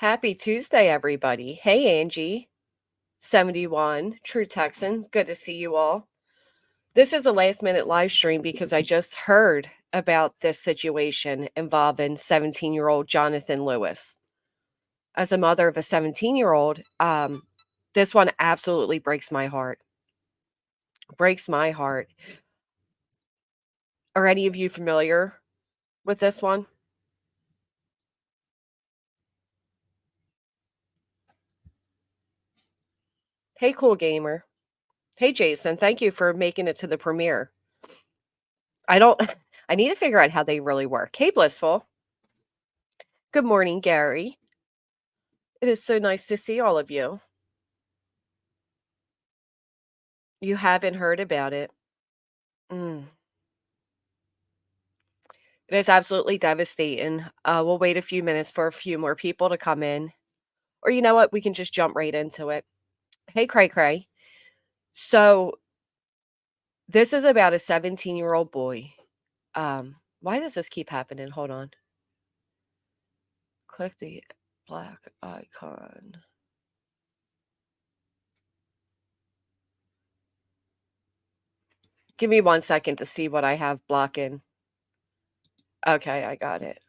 Happy Tuesday, everybody. Hey, Angie, 71, True Texans. Good to see you all. This is a last minute live stream because I just heard about this situation involving 17-year-old Jonathan Lewis. As a mother of a 17-year-old, this one absolutely breaks my heart. Breaks my heart. Are any of you familiar with this one? Hey, cool gamer. Hey, Jason. Thank you for making it to the premiere. I don't, I need to figure out how they really work. Hey, Blissful. Good morning, Gary. It is so nice to see all of you. You haven't heard about it. Mm. It is absolutely devastating. We'll wait a few minutes for a few more people to come in. Or you know what? We can just jump right into it. Hey, Cray Cray. So, this is about a 17-year-old boy. Why does this keep happening? Hold on. Click the black icon. Give me 1 second to see what I have blocking. Okay, I got it.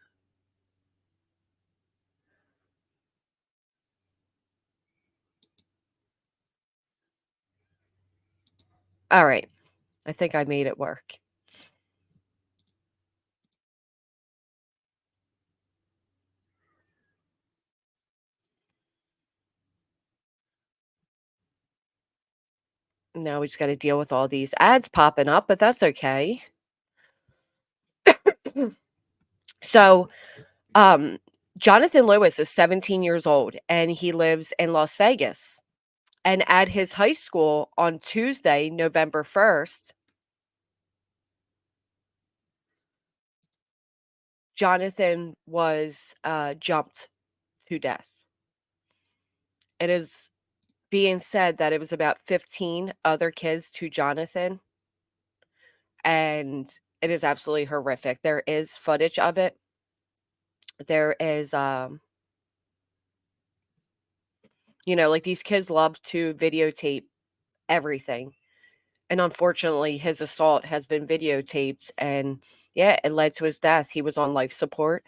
All right. I think I made it work. Now we just got to deal with all these ads popping up, but that's okay. So, Jonathan Lewis is 17 years old and he lives in Las Vegas. And at his high school on Tuesday, November 1st, Jonathan was jumped to death. It is being said that it was about 15 other kids to Jonathan. And it is absolutely horrific. There is footage of it. There is like these kids love to videotape everything. And unfortunately, his assault has been videotaped and yeah, it led to his death. He was on life support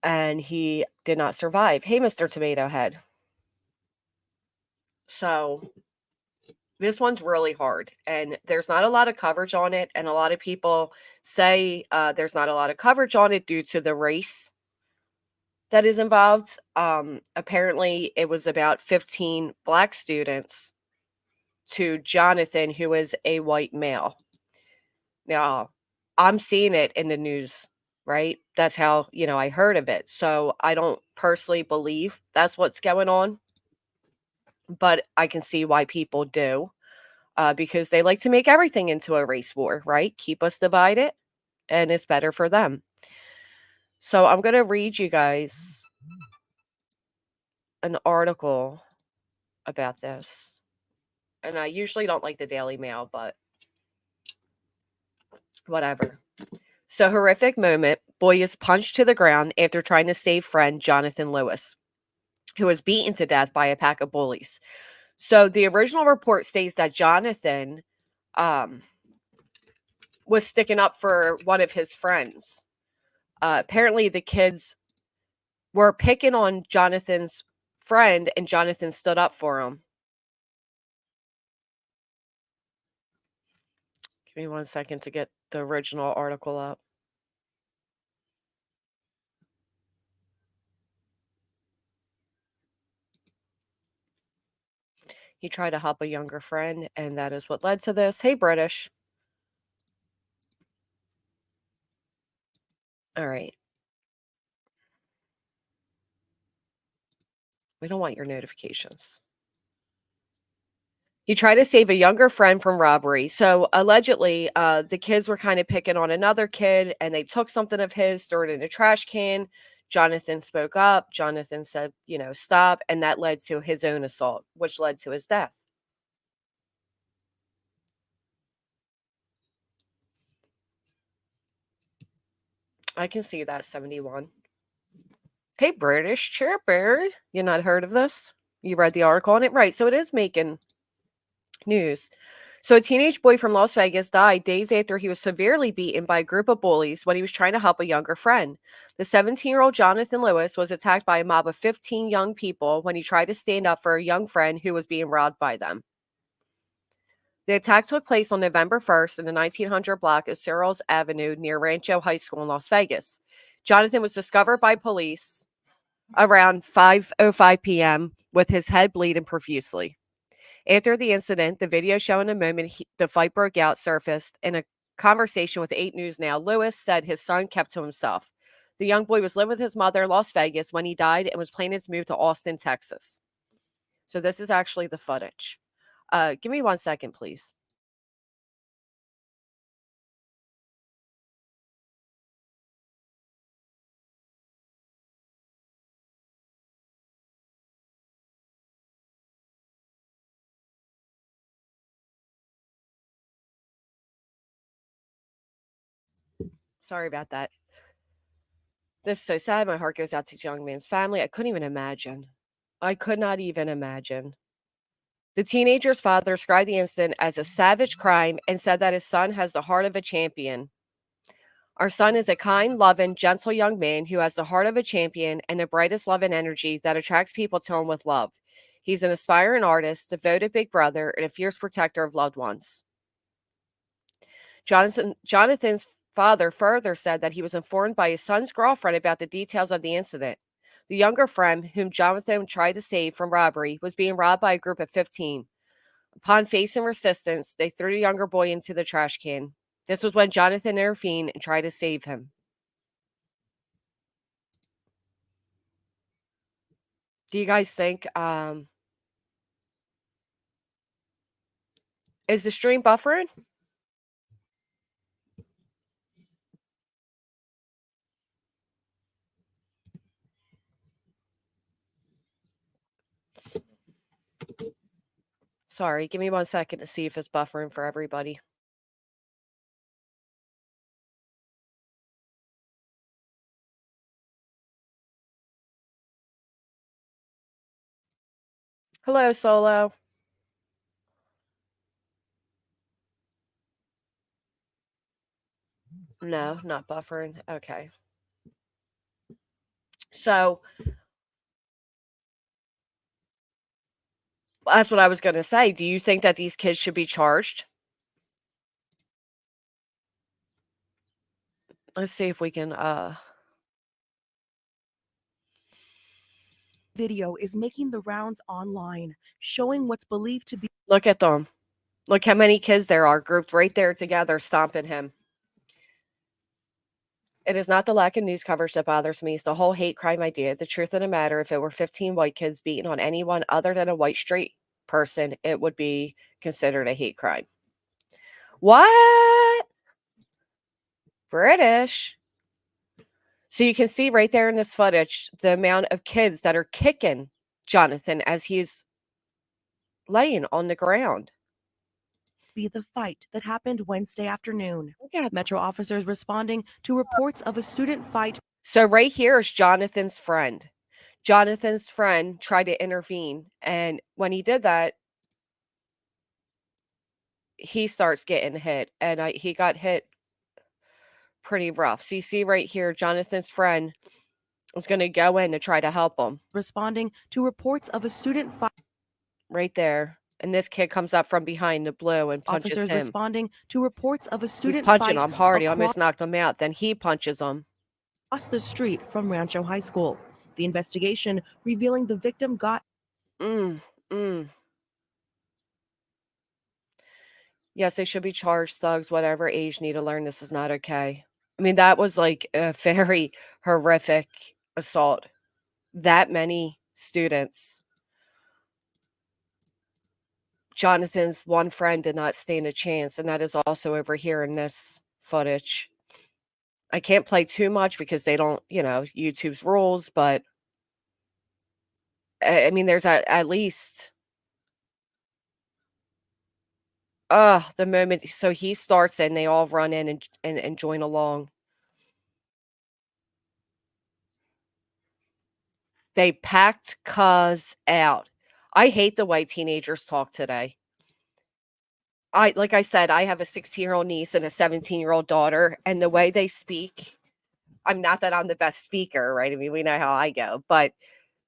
and he did not survive. Hey, Mr. Tomato Head. So this one's really hard and there's not a lot of coverage on it. And a lot of people say there's not a lot of coverage on it due to the race that is involved. Apparently, it was about 15 Black students to Jonathan, who is a white male. Now, I'm seeing it in the news, right? That's how, I heard of it. So I don't personally believe that's what's going on, but I can see why people do because they like to make everything into a race war, right? Keep us divided, and it's better for them. So I'm going to read you guys an article about this. And I usually don't like the Daily Mail, but whatever. So, horrific moment. Boy is punched to the ground after trying to save friend Jonathan Lewis, who was beaten to death by a pack of bullies. So, the original report states that Jonathan was sticking up for one of his friends. Apparently, the kids were picking on Jonathan's friend, and Jonathan stood up for him. Give me 1 second to get the original article up. He tried to help a younger friend, and that is what led to this. Hey, British. All right. We don't want your notifications. He tried to save a younger friend from robbery. So allegedly, the kids were kind of picking on another kid and they took something of his, threw it in a trash can. Jonathan spoke up. Jonathan said, stop. And that led to his own assault, which led to his death. I can see that, 71. Hey, British Chipper. You not heard of this? You read the article on it? Right. So it is making news. So a teenage boy from Las Vegas died days after he was severely beaten by a group of bullies when he was trying to help a younger friend. The 17-year-old Jonathan Lewis was attacked by a mob of 15 young people when he tried to stand up for a young friend who was being robbed by them. The attack took place on November 1st in the 1900 block of Cyrils Avenue near Rancho High School in Las Vegas. Jonathan was discovered by police around 5:05 p.m. with his head bleeding profusely. After the incident, the video showing the moment the fight broke out surfaced. In a conversation with 8 News Now, Lewis said his son kept to himself. The young boy was living with his mother in Las Vegas when he died and was planning to move to Austin, Texas. So this is actually the footage. Give me 1 second, please. Sorry about that. This is so sad. My heart goes out to the young man's family. I couldn't even imagine. I could not even imagine. The teenager's father described the incident as a savage crime and said that his son has the heart of a champion. Our son is a kind, loving, gentle young man who has the heart of a champion and the brightest love and energy that attracts people to him with love. He's an aspiring artist, devoted big brother, and a fierce protector of loved ones. Jonathan's father further said that he was informed by his son's girlfriend about the details of the incident. The younger friend, whom Jonathan tried to save from robbery, was being robbed by a group of 15. Upon facing resistance, they threw the younger boy into the trash can. This was when Jonathan intervened and tried to save him. Do you guys think is the stream buffering? Sorry, give me 1 second to see if it's buffering for everybody. Hello, Solo. No, not buffering. Okay. So that's what I was going to say. Do you think that these kids should be charged? Let's see if we can video is making the rounds online, showing what's believed to be look at them. Look how many kids there are grouped right there together stomping him. It is not the lack of news coverage that bothers me. It's the whole hate crime idea. The truth of the matter, if it were 15 white kids beating on anyone other than a white straight person, it would be considered a hate crime. What? British? So you can see right there in this footage the amount of kids that are kicking Jonathan as he's laying on the ground. the fight that happened Wednesday afternoon. Look at Metro officers responding to reports of a student fight. So right here is Jonathan's friend. Jonathan's friend tried to intervene, and when he did that, he starts getting hit, and he got hit pretty rough. So you see right here, Jonathan's friend was going to go in to try to help him. Responding to reports of a student fight. Right there. And this kid comes up from behind the blue and punches Officers him. responding to reports of a student He's punching fight him hard. He almost knocked him out. Then he punches him. across the street from Rancho High School. The investigation revealing the victim got Yes, they should be charged, thugs, whatever age, need to learn this is not okay. I mean, that was like a very horrific assault. That many students. Jonathan's one friend did not stand a chance, and that is also over here in this footage. I can't play too much because they don't, YouTube's rules, but I mean, there's at least the moment so he starts and they all run in and join along. They packed cuz out. I hate the way teenagers talk today. Like I said, I have a 16-year-old niece and a 17-year-old daughter, and the way they speak, I'm not that I'm the best speaker, right? I mean, we know how I go, but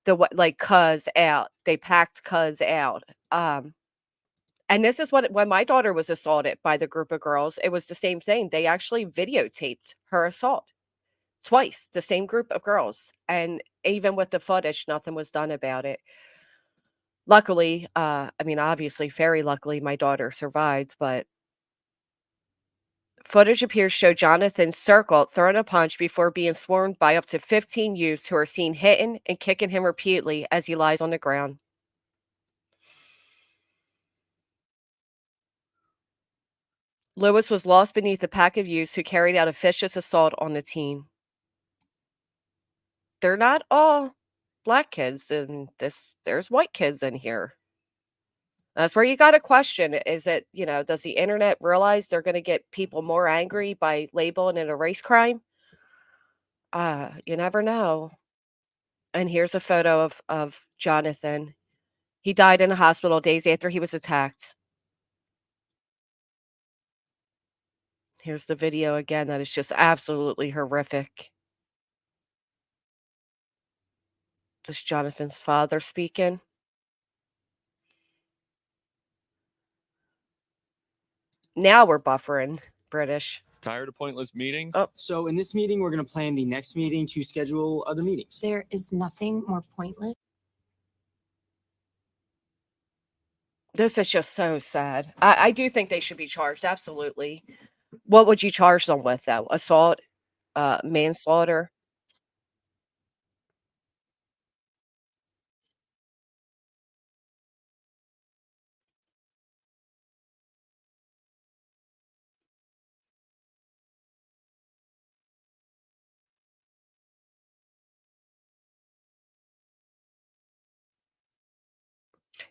the way, like, cuz out. They packed cuz out. And this is what when my daughter was assaulted by the group of girls, it was the same thing. They actually videotaped her assault twice, the same group of girls. And even with the footage, nothing was done about it. Luckily, I mean, obviously, very luckily, my daughter survived, but footage appears to show Jonathan circled, throwing a punch before being swarmed by up to 15 youths who are seen hitting and kicking him repeatedly as he lies on the ground. Lewis was lost beneath a pack of youths who carried out a vicious assault on the teen. They're not all black kids in this. There's white kids in here. That's where you got to question, is it, does the internet realize they're going to get people more angry by labeling it a race crime? You never know. And here's a photo of Jonathan. He died in a hospital days after he was attacked. Here's the video again that is just absolutely horrific. This Jonathan's father speaking. Now we're buffering, British. Tired of pointless meetings? Oh. So in this meeting, we're going to plan the next meeting to schedule other meetings. There is nothing more pointless. This is just so sad. I do think they should be charged, absolutely. What would you charge them with, though? Assault? Manslaughter?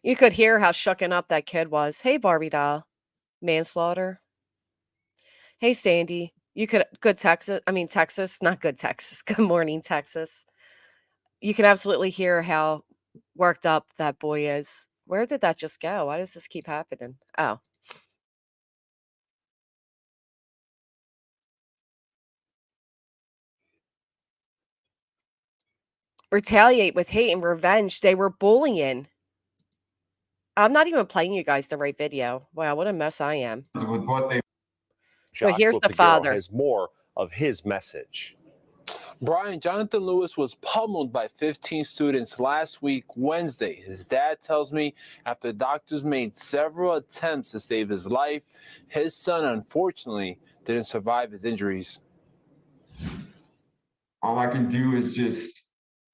You could hear how shooken up that kid was. Hey, Barbie doll. Manslaughter. Hey, Sandy. Texas, not good Texas. Good morning, Texas. You can absolutely hear how worked up that boy is. Where did that just go? Why does this keep happening? Oh. Retaliate with hate and revenge. They were bullying. I'm not even playing you guys the right video. Wow, what a mess I am. With what they So here's the father. Has more of his message. Brian, Jonathan Lewis was pummeled by 15 students last week, Wednesday. His dad tells me after doctors made several attempts to save his life, his son unfortunately didn't survive his injuries. all I can do is just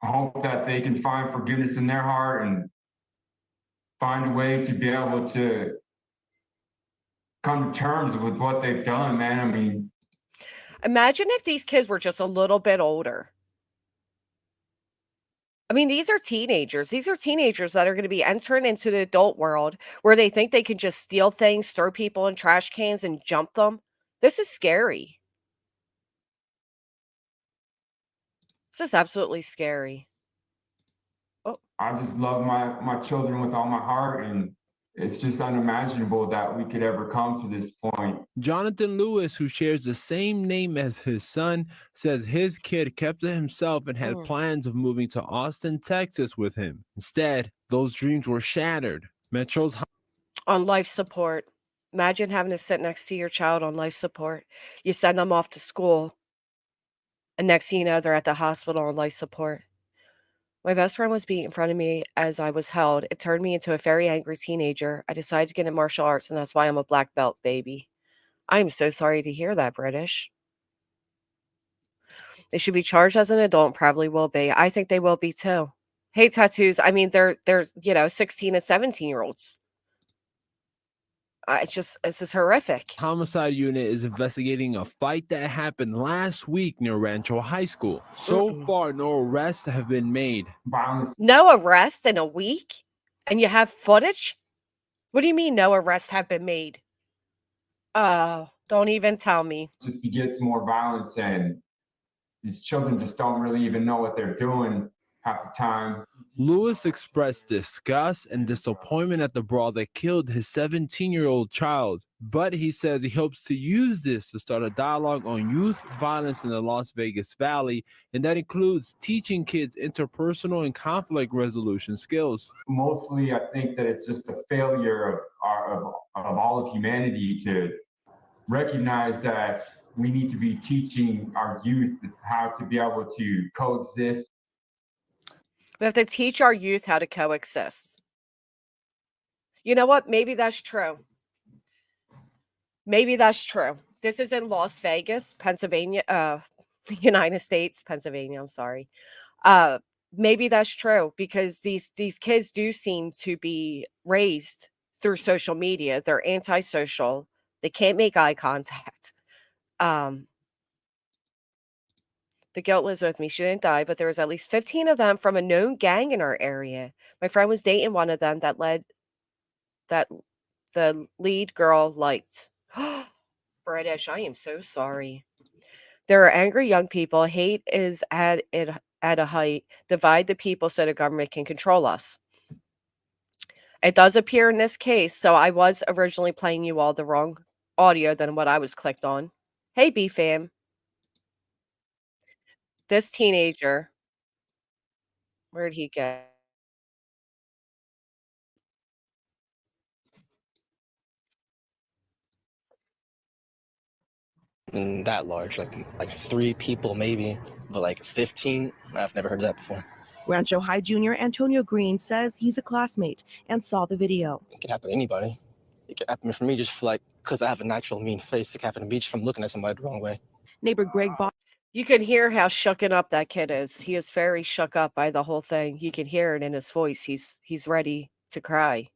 hope that they can find forgiveness in their heart and find a way to be able to come to terms with what they've done, man. I mean, Imagine if these kids were just a little bit older. I mean, these are teenagers. These are teenagers that are going to be entering into the adult world where they think they can just steal things, throw people in trash cans, and jump them. This is scary. This is absolutely scary. I just love my children with all my heart, and it's just unimaginable that we could ever come to this point. Jonathan Lewis, who shares the same name as his son, says his kid kept to himself and had plans of moving to Austin, Texas with him. Instead, those dreams were shattered. Metro's On life support. Imagine having to sit next to your child on life support. You send them off to school, and next thing you know, they're at the hospital on life support. My best friend was beat in front of me as I was held. It turned me into a very angry teenager. I decided to get into martial arts, and that's why I'm a black belt, baby. I am so sorry to hear that, British. They should be charged as an adult and probably will be. I think they will be too. Hate tattoos. I mean, they're 16 and 17-year-olds. This is horrific. homicide unit is investigating a fight that happened last week near Rancho High School. So far, no arrests have been made. Violence No arrest in a week? And you have footage? What do you mean no arrests have been made? Oh, don't even tell me. just begets more violence, and these children just don't really even know what they're doing. half the time. Lewis expressed disgust and disappointment at the brawl that killed his 17-year-old child, but he says he hopes to use this to start a dialogue on youth violence in the Las Vegas Valley, and that includes teaching kids interpersonal and conflict resolution skills. Mostly, I think that it's just a failure of all of humanity to recognize that we need to be teaching our youth how to be able to coexist. We have to teach our youth how to coexist. You know what? Maybe that's true. Maybe that's true. This is in Las Vegas, Pennsylvania, United States, Pennsylvania, I'm sorry. Maybe that's true because these kids do seem to be raised through social media. They're antisocial. They can't make eye contact. The guilt lives with me. She didn't die, but there was at least 15 of them from a known gang in our area. My friend was dating one of them that the lead girl liked. British, I am so sorry. There are angry young people. Hate is at a height. Divide the people so the government can control us. It does appear in this case, so I was originally playing you all the wrong audio than what I was clicked on. Hey, B-fam. This teenager, where'd he go? And that large, like 3 people maybe, but like 15, I've never heard of that before. Rancho High Junior Antonio Green says he's a classmate and saw the video. It could happen to anybody. It could happen for me just for because I have a natural mean face. It could happen to me just from looking at somebody the wrong way. Neighbor Greg You can hear how shooken up that kid is. He is very shook up by the whole thing. You can hear it in his voice. He's ready to cry.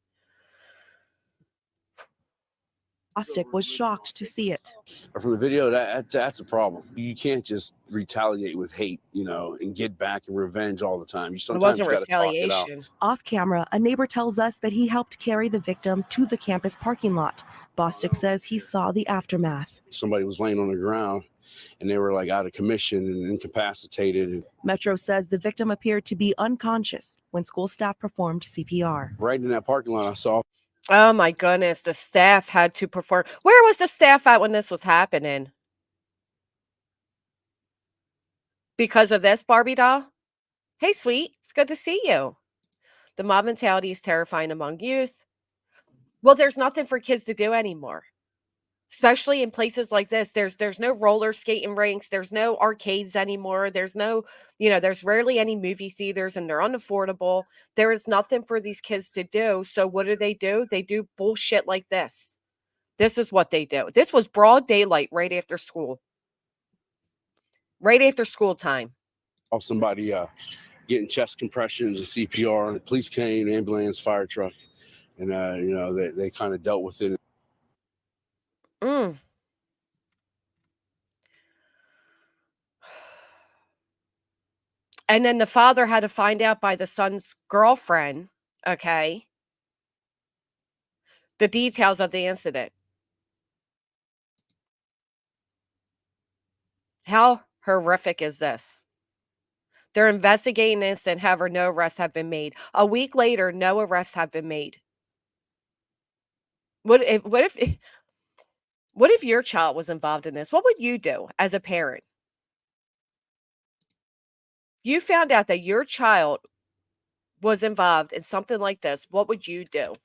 Bostic was shocked to see it. From the video, that's a problem. You can't just retaliate with hate, and get back and revenge all the time. You sometimes It wasn't retaliation. Off camera, a neighbor tells us that he helped carry the victim to the campus parking lot. Bostic says he saw the aftermath. Somebody was laying on the ground and they were out of commission and incapacitated. Metro says the victim appeared to be unconscious when school staff performed CPR. Right in that parking lot, I saw. Oh my goodness, the staff had to perform. Where was the staff at when this was happening? Because of this, Barbie doll? Hey, sweet, it's good to see you. The mob mentality is terrifying among youth. Well, there's nothing for kids to do anymore. Especially in places like this. There's no roller skating rinks. There's no arcades anymore. There's no, there's rarely any movie theaters and they're unaffordable. There is nothing for these kids to do. So what do? They do bullshit like this. This is what they do. This was broad daylight right after school. Right after school time. Somebody getting chest compressions, a CPR, the police came, ambulance, fire truck. And, they kind of dealt with it. And then the father had to find out by the son's girlfriend, okay, the details of the incident. How horrific is this? They're investigating this, and however, no arrests have been made. A week later, no arrests have been made. What if your child was involved in this? What would you do as a parent? You found out that your child was involved in something like this. What would you do?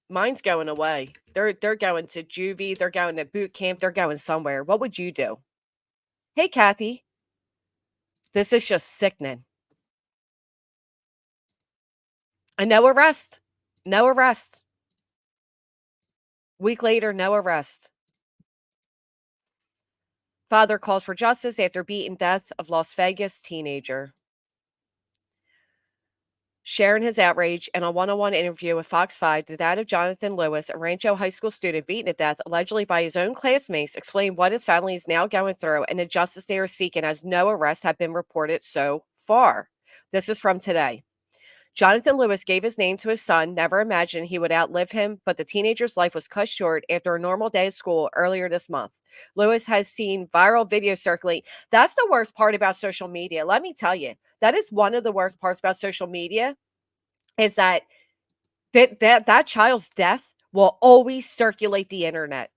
Mine's going away. They're going to juvie. They're going to boot camp. They're going somewhere. What would you do? Hey, Kathy. This is just sickening. And no arrest. No arrest. Week later, no arrest. Father calls for justice after beaten death of Las Vegas teenager. Sharing his outrage in a one-on-one interview with Fox 5, the dad of Jonathan Lewis, a Rancho High School student beaten to death allegedly by his own classmates, explained what his family is now going through and the justice they are seeking, as no arrests have been reported so far. This is from today. Jonathan Lewis gave his name to his son, never imagined he would outlive him, but the teenager's life was cut short after a normal day of school earlier this month. Lewis has seen viral videos circulate. That's the worst part about social media. Let me tell you, that is one of the worst parts about social media is that child's death will always circulate the internet.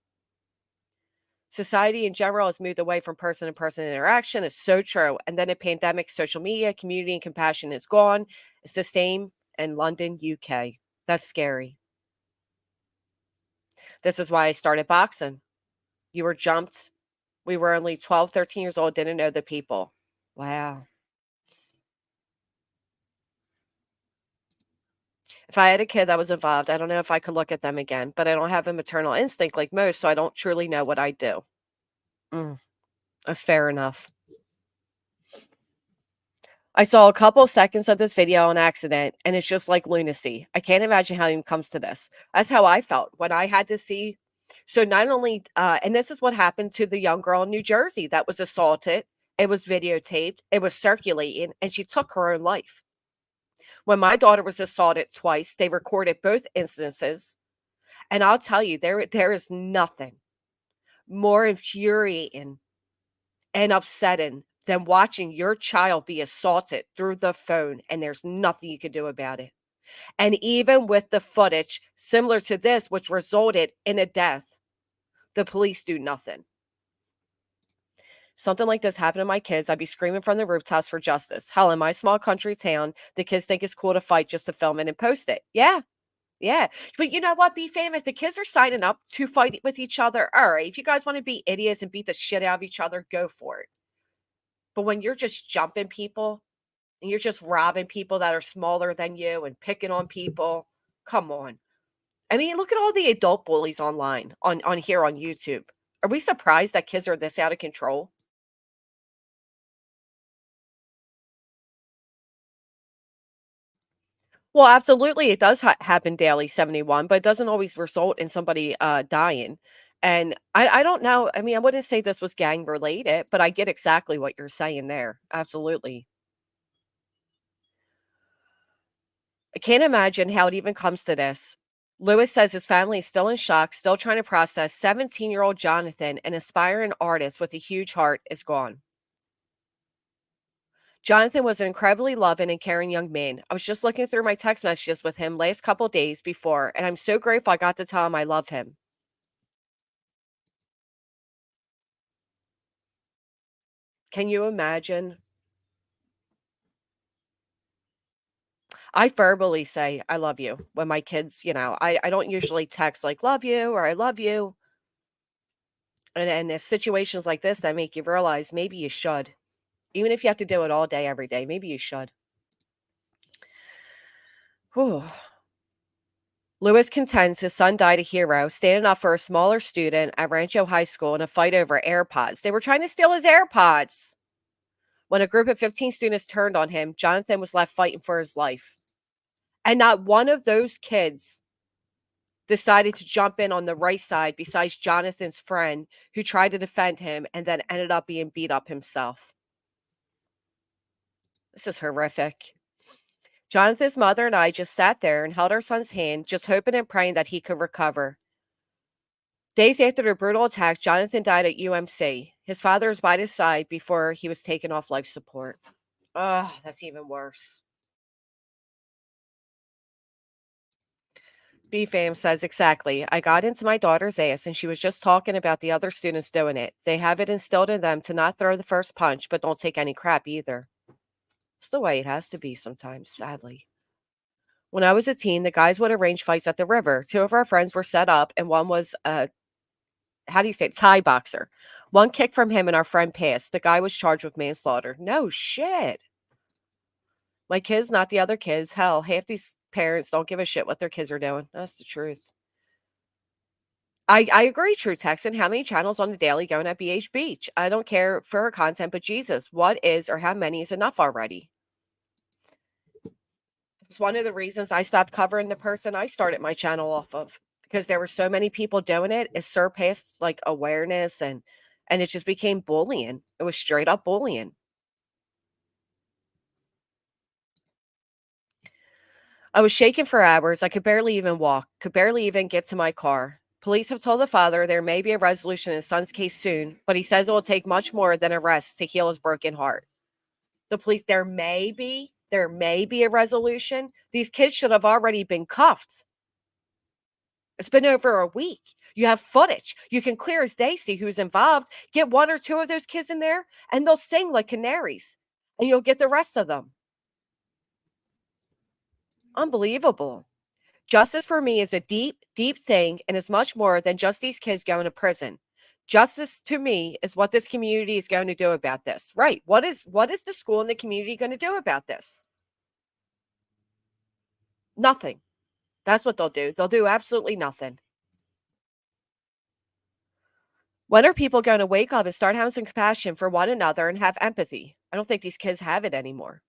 Society in general has moved away from person-to-person interaction. It's so true. And then a pandemic, social media, community, and compassion is gone. It's the same in London, UK. That's scary. This is why I started boxing. You were jumped. We were only 12, 13 years old, didn't know the people. Wow. If I had a kid that was involved, I don't know if I could look at them again, but I don't have a maternal instinct like most, so I don't truly know what I'd do. That's fair enough. I saw a couple seconds of this video on accident, and it's just like lunacy. I can't imagine how it even comes to this. That's how I felt when I had to see. So not only, and this is what happened to the young girl in New Jersey that was assaulted. It was videotaped. It was circulating, and she took her own life. When my daughter was assaulted twice, they recorded both instances. And I'll tell you, there is nothing more infuriating and upsetting than watching your child be assaulted through the phone and there's nothing you can do about it. And even with the footage similar to this, which resulted in a death, the police do nothing. Something like this happened to my kids, I'd be screaming from the rooftops for justice. Hell, in my small country town, the kids think it's cool to fight just to film it and post it. Yeah. Yeah. But you know what, B-Fam? If the kids are signing up to fight with each other, all right. If you guys want to be idiots and beat the shit out of each other, go for it. But when you're just jumping people and you're just robbing people that are smaller than you and picking on people, come on. I mean, look at all the adult bullies online on here on YouTube. Are we surprised that kids are this out of control? Well, absolutely, it does happen daily, 71, but it doesn't always result in somebody dying. And I don't know. I mean, I wouldn't say this was gang related, but I get exactly what you're saying there. Absolutely. I can't imagine how it even comes to this. Lewis says his family is still in shock, still trying to process 17-year-old Jonathan, an aspiring artist with a huge heart, is gone. Jonathan was an incredibly loving and caring young man. I was just looking through my text messages with him last couple days before, and I'm so grateful I got to tell him I love him. Can you imagine? I verbally say I love you when my kids, I don't usually text like love you or I love you. And there's situations like this that make you realize maybe you should. Even if you have to do it all day, every day, maybe you should. Whew. Lewis contends his son died a hero, standing up for a smaller student at Rancho High School in a fight over AirPods. They were trying to steal his AirPods. When a group of 15 students turned on him, Jonathan was left fighting for his life. And not one of those kids decided to jump in on the right side besides Jonathan's friend, who tried to defend him and then ended up being beat up himself. This is horrific. Jonathan's mother and I just sat there and held our son's hand, just hoping and praying that he could recover. Days after the brutal attack, Jonathan died at UMC. His father was by his side before he was taken off life support. Oh, that's even worse. B-Fam says, exactly. I got into my daughter's ass and she was just talking about the other students doing it. They have it instilled in them to not throw the first punch, but don't take any crap either. It's the way it has to be sometimes, sadly. When I was a teen, the guys would arrange fights at the river. Two of our friends were set up, and one was a, Thai boxer. One kick from him and our friend passed. The guy was charged with manslaughter. No shit. My kids, not the other kids. Hell, half these parents don't give a shit what their kids are doing. That's the truth. I agree, True Texan. How many channels on the daily going at BH Beach? I don't care for her content, but Jesus, what is or how many is enough already? It's one of the reasons I stopped covering the person I started my channel off of, because there were so many people doing it. It surpassed like awareness and it just became bullying. It was straight up bullying. I was shaken for hours. I could barely even walk, could barely even get to my car. Police have told the father there may be a resolution in his son's case soon, but he says it will take much more than arrest to heal his broken heart. The police, there may be a resolution. These kids should have already been cuffed. It's been over a week. You have footage. You can clear as day see who's involved. Get one or two of those kids in there, and they'll sing like canaries, and you'll get the rest of them. Unbelievable. Justice for me is a deep, deep thing and is much more than just these kids going to prison. Justice to me is what this community is going to do about this. Right. What is the school and the community going to do about this? Nothing. That's what they'll do. They'll do absolutely nothing. When are people going to wake up and start having some compassion for one another and have empathy? I don't think these kids have it anymore.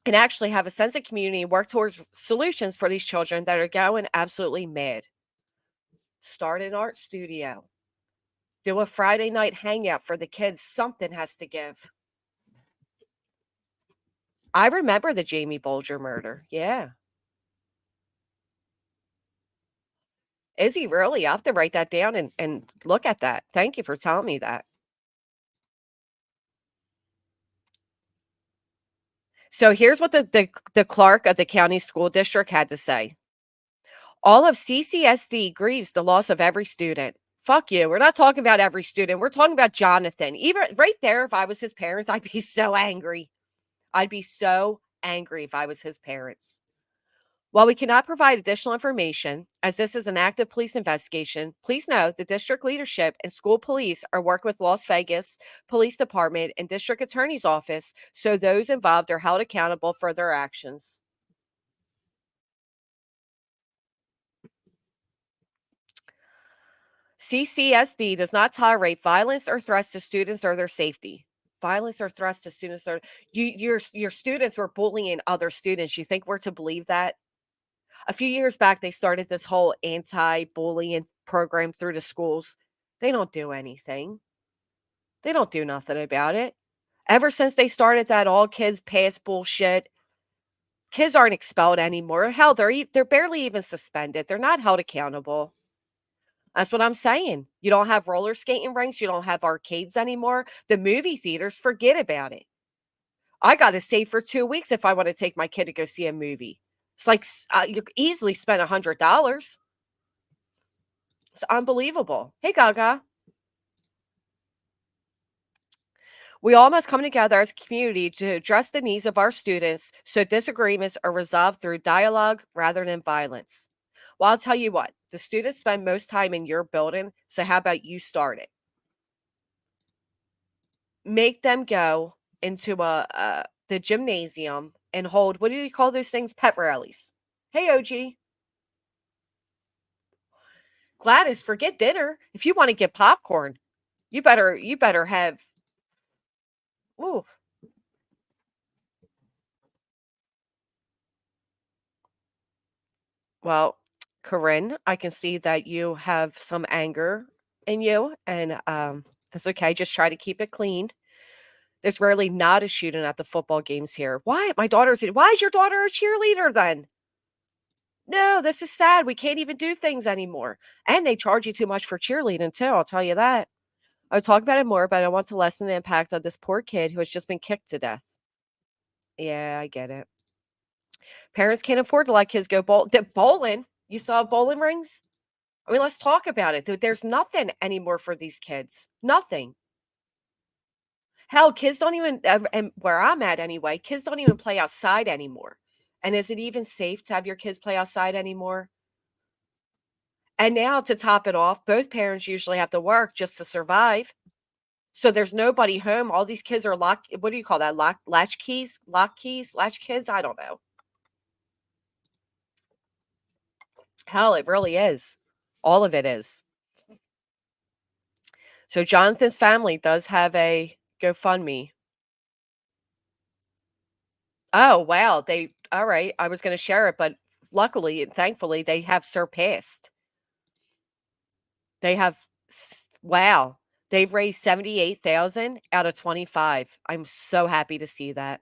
And actually have a sense of community and work towards solutions for these children that are going absolutely mad. Start an art studio. Do a Friday night hangout for the kids. Something has to give. I remember the Jamie Bolger murder. Yeah. Is he really? I have to write that down and look at that. Thank you for telling me that. So here's what the clerk of the county school district had to say. All of CCSD grieves the loss of every student. Fuck you. We're not talking about every student. We're talking about Jonathan. Even right there, if I was his parents, I'd be so angry. I'd be so angry if I was his parents. While we cannot provide additional information, as this is an active police investigation, please note the district leadership and school police are working with Las Vegas Police Department and District Attorney's Office so those involved are held accountable for their actions. CCSD does not tolerate violence or threats to students or their safety. Violence or threats to students or your students were bullying other students. You think we're to believe that? A few years back, they started this whole anti-bullying program through the schools. They don't do anything. They don't do nothing about it. Ever since they started that all kids pass bullshit, kids aren't expelled anymore. Hell, they're barely even suspended. They're not held accountable. That's what I'm saying. You don't have roller skating rinks. You don't have arcades anymore. The movie theaters, forget about it. I got to save for 2 weeks if I want to take my kid to go see a movie. It's like you could easily spend $100. It's unbelievable. Hey, Gaga. We all must come together as a community to address the needs of our students so disagreements are resolved through dialogue rather than violence. Well, I'll tell you what, the students spend most time in your building, so how about you start it? Make them go into the gymnasium and hold, what do you call those things? Pep rallies. Hey, OG. Gladys, forget dinner. If you want to get popcorn, you better have. Ooh. Well, Corinne, I can see that you have some anger in you, and that's okay. Just try to keep it clean. There's rarely not a shooting at the football games here. Why? Why is your daughter a cheerleader then? No, this is sad. We can't even do things anymore. And they charge you too much for cheerleading, too. I'll tell you that. I'll talk about it more, but I want to lessen the impact of this poor kid who has just been kicked to death. Yeah, I get it. Parents can't afford to let kids go bowling. You saw bowling rings? I mean, let's talk about it. There's nothing anymore for these kids. Nothing. Hell, kids don't even, and where I'm at anyway, kids don't even play outside anymore. And is it even safe to have your kids play outside anymore? And now to top it off, both parents usually have to work just to survive. So there's nobody home. All these kids are locked. What do you call that? Latch keys? Lock keys? Latch kids? I don't know. Hell, it really is. All of it is. So Jonathan's family does have a GoFundMe. Oh, wow. All right. I was going to share it, but luckily and thankfully, they have surpassed. They have, wow. They've raised 78,000 out of 25. I'm so happy to see that.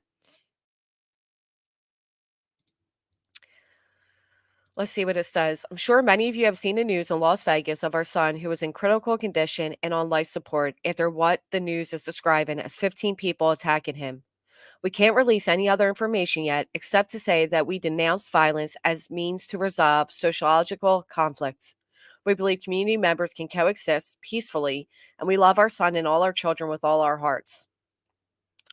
Let's see what it says. I'm sure many of you have seen the news in Las Vegas of our son who was in critical condition and on life support after what the news is describing as 15 people attacking him. We can't release any other information yet, except to say that we denounce violence as means to resolve sociological conflicts. We believe community members can coexist peacefully, and we love our son and all our children with all our hearts.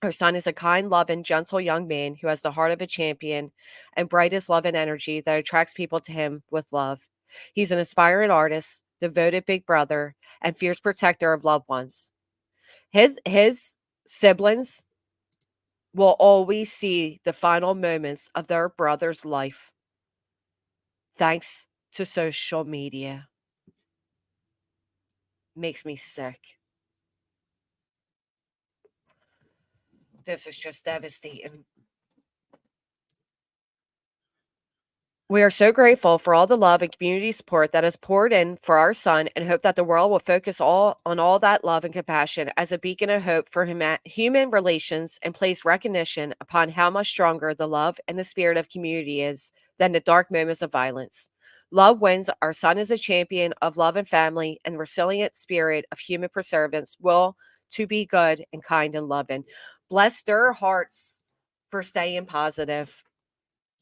Our son is a kind, loving, gentle young man who has the heart of a champion and brightest love and energy that attracts people to him with love. He's an aspiring artist, devoted big brother, and fierce protector of loved ones. His siblings will always see the final moments of their brother's life thanks to social media. Makes me sick. This is just devastating. We are so grateful for all the love and community support that is poured in for our son and hope that the world will focus on all that love and compassion as a beacon of hope for human relations and place recognition upon how much stronger the love and the spirit of community is than the dark moments of violence. Love wins. Our son is a champion of love and family and the resilient spirit of human perseverance will to be good and kind and loving. Bless their hearts for staying positive,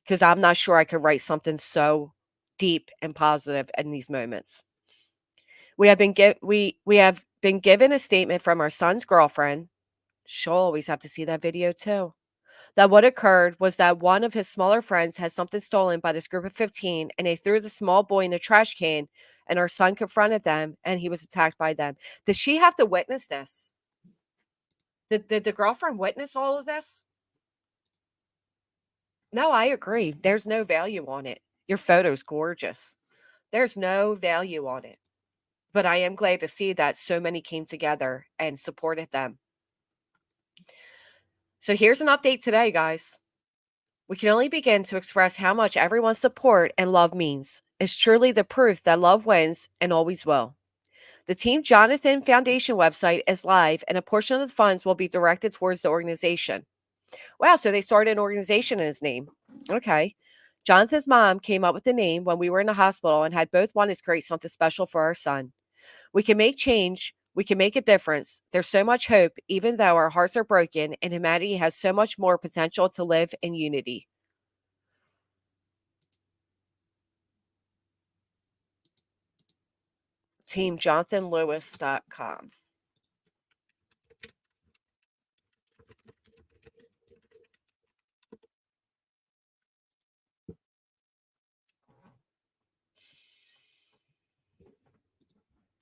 because I'm not sure I could write something so deep and positive in these moments. We have been given a statement from our son's girlfriend. She'll always have to see that video too. That what occurred was that one of his smaller friends had something stolen by this group of 15, and they threw the small boy in a trash can, and our son confronted them, and he was attacked by them. Did she have to witness this? Did the girlfriend witness all of this? No, I agree. There's no value on it. Your photo's gorgeous. There's no value on it. But I am glad to see that so many came together and supported them. So here's an update today, guys. We can only begin to express how much everyone's support and love means. It's truly the proof that love wins and always will. The Team Jonathan Foundation website is live, and a portion of the funds will be directed towards the organization. Wow, so they started an organization in his name. Okay. Jonathan's mom came up with the name when we were in the hospital and had both wanted to create something special for our son. We can make change. We can make a difference. There's so much hope, even though our hearts are broken, and humanity has so much more potential to live in unity. TeamJonathanLewis.com.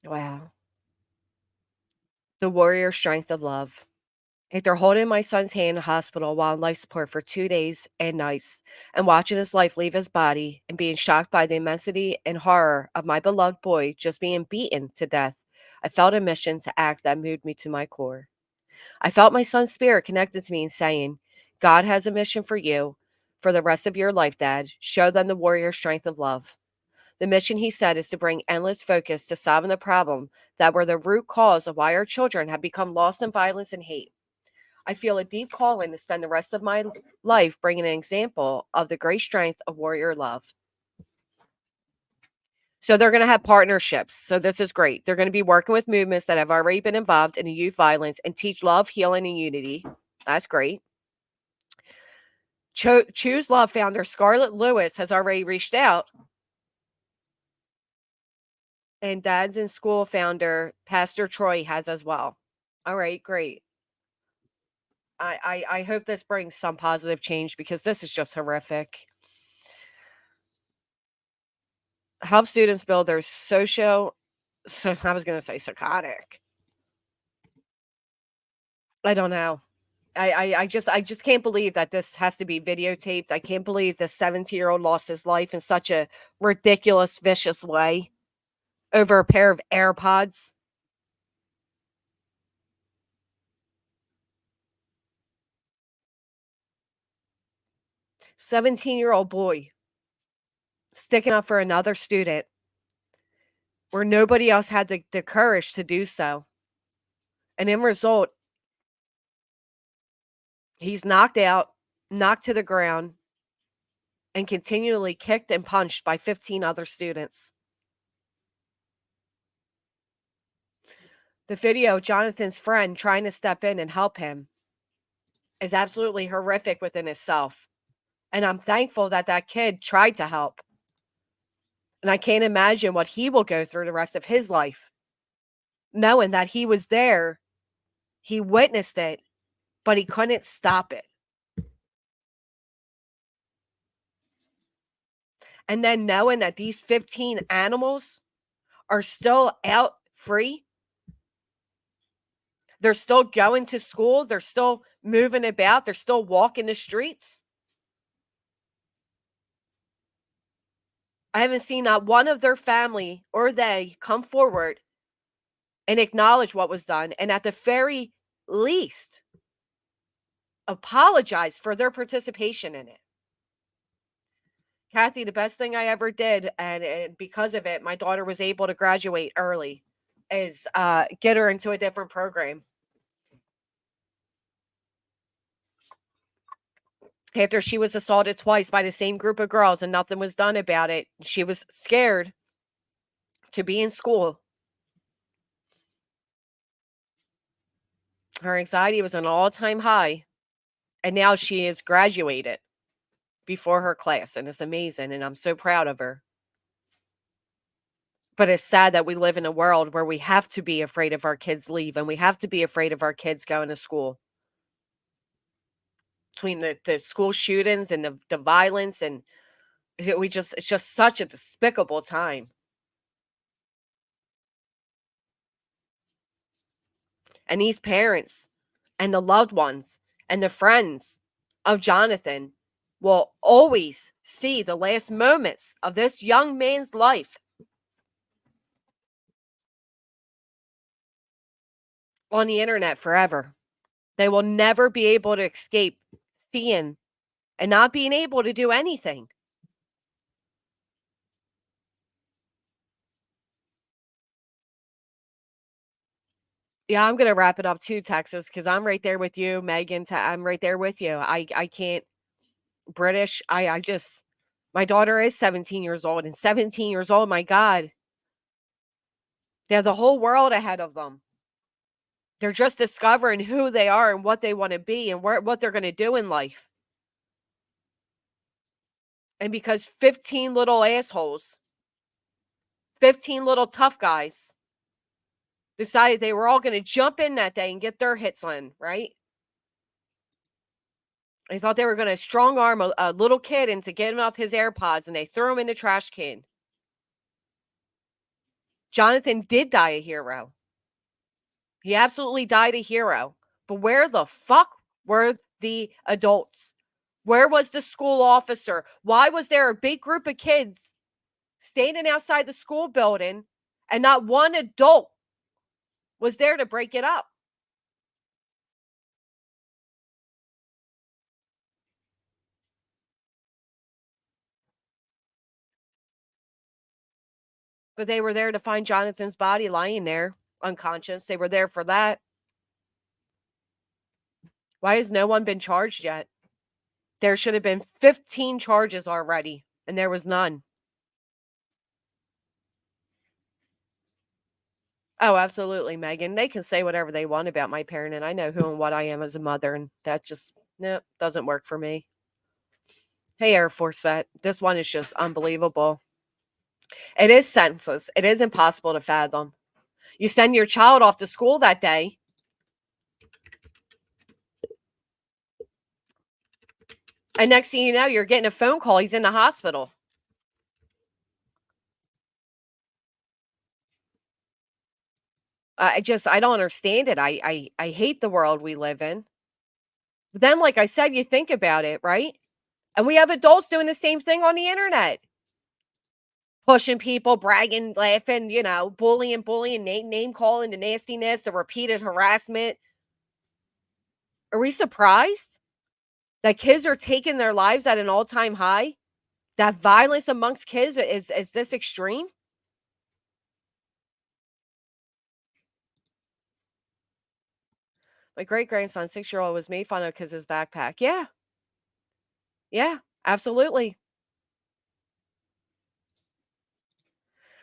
Wow. The warrior strength of love. After holding my son's hand in the hospital while in life support for 2 days and nights and watching his life leave his body and being shocked by the immensity and horror of my beloved boy just being beaten to death, I felt a mission to act that moved me to my core. I felt my son's spirit connected to me and saying, God has a mission for you for the rest of your life, Dad. Show them the warrior strength of love. The mission, he said, is to bring endless focus to solving the problem that were the root cause of why our children have become lost in violence and hate. I feel a deep calling to spend the rest of my life bringing an example of the great strength of warrior love. So they're going to have partnerships. So this is great. They're going to be working with movements that have already been involved in youth violence and teach love, healing, and unity. That's great. Choose Love founder Scarlett Lewis has already reached out. And Dads in School founder Pastor Troy has as well. All right, great. I hope this brings some positive change because this is just horrific. Help students build their social, so I was going to say psychotic. I don't know. I just can't believe that this has to be videotaped. I can't believe this 17-year-old lost his life in such a ridiculous, vicious way over a pair of AirPods. "17-year-old boy sticking up for another student where nobody else had the courage to do so. And in result, he's knocked out, knocked to the ground, and continually kicked and punched by 15 other students. The video of Jonathan's friend trying to step in and help him is absolutely horrific within itself. And I'm thankful that that kid tried to help. And I can't imagine what he will go through the rest of his life, knowing that he was there, he witnessed it, but he couldn't stop it. And then knowing that these 15 animals are still out free, they're still going to school, they're still moving about, they're still walking the streets. I haven't seen not one of their family or they come forward and acknowledge what was done, and at the very least, apologize for their participation in it. Kathy, the best thing I ever did, and because of it, my daughter was able to graduate early, is get her into a different program. After she was assaulted twice by the same group of girls and nothing was done about it, she was scared to be in school. Her anxiety was an all-time high, and now she is graduated before her class, and it's amazing, and I'm so proud of her. But it's sad that we live in a world where we have to be afraid of our kids leave, and we have to be afraid of our kids going to school. Between the school shootings and the violence, and it's just such a despicable time. And these parents and the loved ones and the friends of Jonathan will always see the last moments of this young man's life on the internet forever. They will never be able to escape seeing and not being able to do anything. Yeah, I'm gonna wrap it up too, Texas, because I'm right there with you, Megan. I'm right there with you. I can't British. I just my daughter is 17 years old, and 17 years old, my God. They have the whole world ahead of them. They're just discovering who they are and what they want to be and what they're going to do in life. And because 15 little assholes, 15 little tough guys decided they were all going to jump in that day and get their hits on, right? They thought they were going to strong arm a little kid into getting off his AirPods, and they threw him in the trash can. Jonathan did die a hero. He absolutely died a hero. But where the fuck were the adults? Where was the school officer? Why was there a big group of kids standing outside the school building and not one adult was there to break it up? But they were there to find Jonathan's body lying there, unconscious. They were there for that. Why has no one been charged yet? There should have been 15 charges already, and there was none. Oh, absolutely, Megan. They can say whatever they want about my parent, and I know who and what I am as a mother, and that just doesn't work for me. Hey, Air Force vet, this one is just unbelievable. It is senseless. It is impossible to fathom. You send your child off to school that day, and next thing you know, you're getting a phone call. He's in the hospital. I don't understand it. I hate the world we live in. But then, like I said, you think about it, right? And we have adults doing the same thing on the internet. Pushing people, bragging, laughing, bullying, name calling, the nastiness, the repeated harassment. Are we surprised that kids are taking their lives at an all-time high? That violence amongst kids is this extreme? My great-grandson, 6-year-old, was made fun of because his backpack. Yeah. Yeah, absolutely.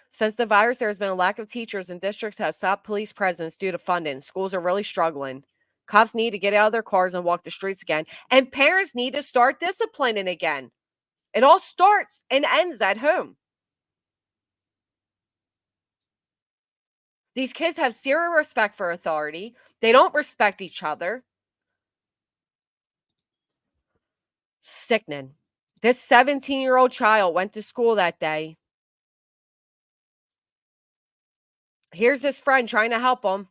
Since the virus, there has been a lack of teachers, and districts have stopped police presence due to funding. Schools are really struggling. Cops need to get out of their cars and walk the streets again. And parents need to start disciplining again. It all starts and ends at home. These kids have zero respect for authority. They don't respect each other. Sickening. This 17-year-old child went to school that day. Here's his friend trying to help him.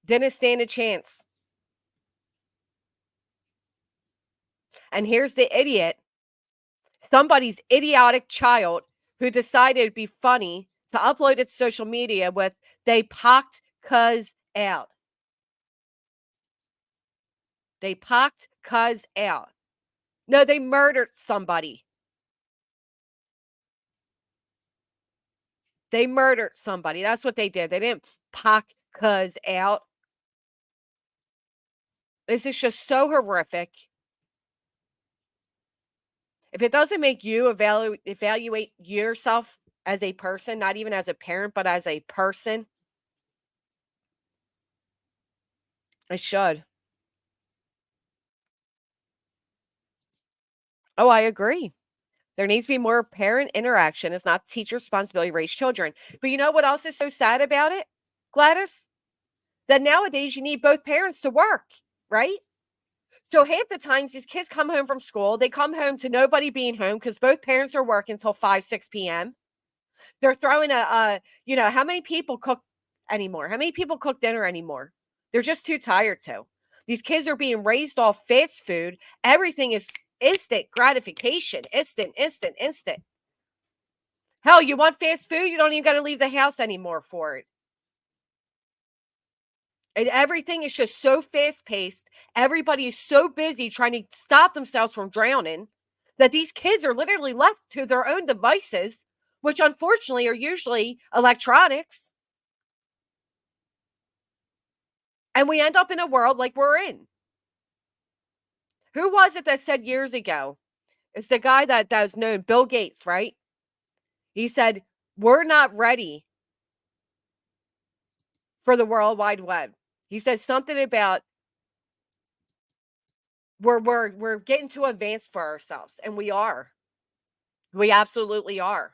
Didn't stand a chance. And here's the idiot. Somebody's idiotic child who decided it'd be funny to upload it to social media with, they pocked cuz out. They pocked cuz out. No, they murdered somebody. They murdered somebody. That's what they did. They didn't pock cuz out. This is just so horrific. If it doesn't make you evaluate yourself as a person, not even as a parent, but as a person, it should. Oh, I agree. There needs to be more parent interaction. It's not teacher's responsibility to raise children. But you know what else is so sad about it, Gladys? That nowadays you need both parents to work, right? So half the times these kids come home from school, they come home to nobody being home because both parents are working until 5, 6 p.m. They're throwing how many people cook anymore? How many people cook dinner anymore? They're just too tired to. These kids are being raised off fast food. Everything is instant gratification. Instant. Hell, you want fast food? You don't even got to leave the house anymore for it. And everything is just so fast paced. Everybody is so busy trying to stop themselves from drowning that these kids are literally left to their own devices, which unfortunately are usually electronics. And we end up in a world like we're in. Who was it that said years ago? It's the guy that was known, Bill Gates, right? He said, we're not ready for the World Wide Web. He said something about we're getting too advanced for ourselves, and we are. We absolutely are.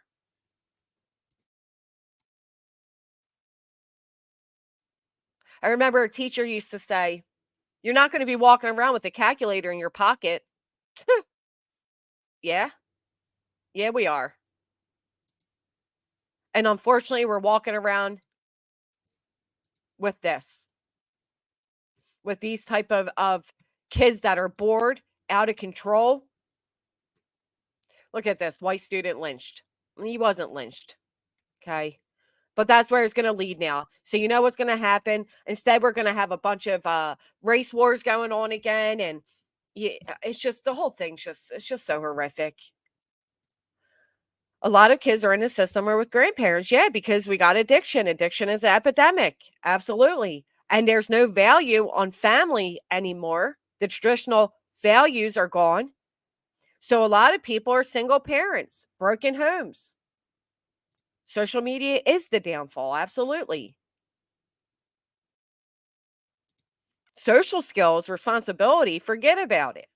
I remember a teacher used to say, you're not going to be walking around with a calculator in your pocket. Yeah. Yeah, we are. And unfortunately, we're walking around with this. With these type of kids that are bored, out of control. Look at this. White student lynched. He wasn't lynched. Okay. But that's where it's going to lead now. So you know what's going to happen? Instead, we're going to have a bunch of race wars going on again. And yeah, it's just, the whole thing's it's just so horrific. A lot of kids are in the system or with grandparents. Yeah, because we got addiction. Addiction is an epidemic. Absolutely. And there's no value on family anymore. The traditional values are gone. So a lot of people are single parents, broken homes. Social media is the downfall. Absolutely. Social skills, responsibility, forget about it.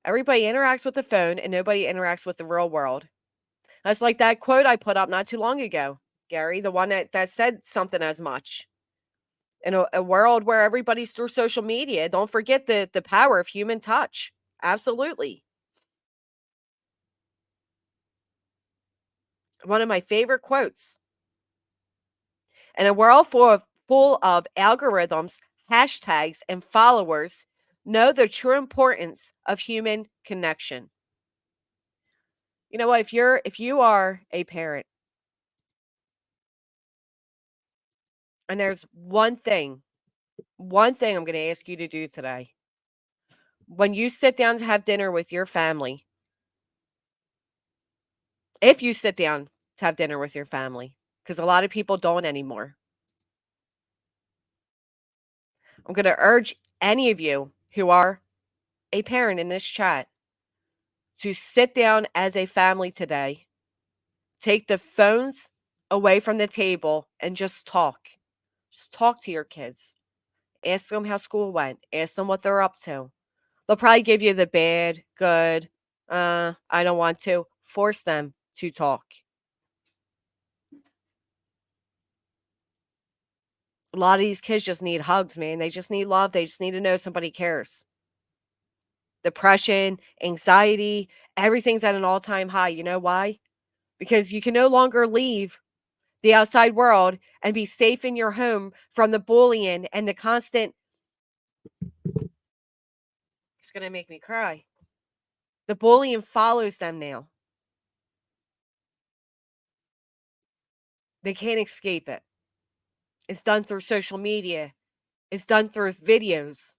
Everybody interacts with the phone and nobody interacts with the real world. That's like that quote I put up not too long ago, Gary, the one that said something as much. In a world where everybody's through social media, don't forget the power of human touch. Absolutely. One of my favorite quotes. In a world full of algorithms, hashtags, and followers, know the true importance of human connection. You know what? If you are a parent, and there's one thing I'm going to ask you to do today. When you sit down to have dinner with your family, if you sit down to have dinner with your family, because a lot of people don't anymore, I'm going to urge any of you who are a parent in this chat, to sit down as a family today, take the phones away from the table, and just talk. Just talk to your kids. Ask them how school went. Ask them what they're up to. They'll probably give you the bad, good, I don't want to. Force them to talk. A lot of these kids just need hugs, man. They just need love. They just need to know somebody cares. Depression, anxiety, everything's at an all-time high. You know why? Because you can no longer leave the outside world and be safe in your home from the bullying and the constant. It's going to make me cry. The bullying follows them now. They can't escape it. It's done through social media. It's done through videos,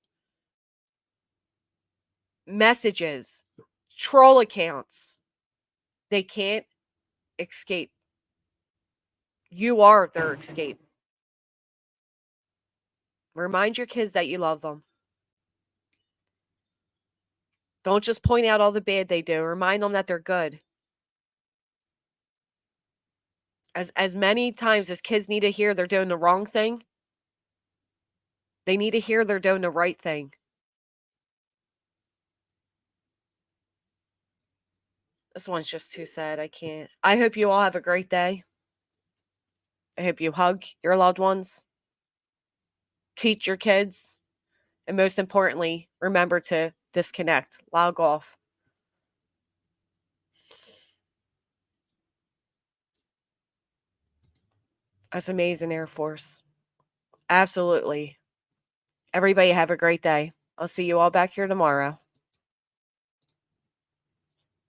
messages, troll accounts. They can't escape. You are their escape. Remind your kids that you love them. Don't just point out all the bad they do. Remind them that they're good. As many times as kids need to hear they're doing the wrong thing, they need to hear they're doing the right thing. This one's just too sad. I can't. I hope you all have a great day. I hope you hug your loved ones, teach your kids, and most importantly, remember to disconnect, log off. That's amazing, Air Force. Absolutely. Everybody have a great day. I'll see you all back here tomorrow.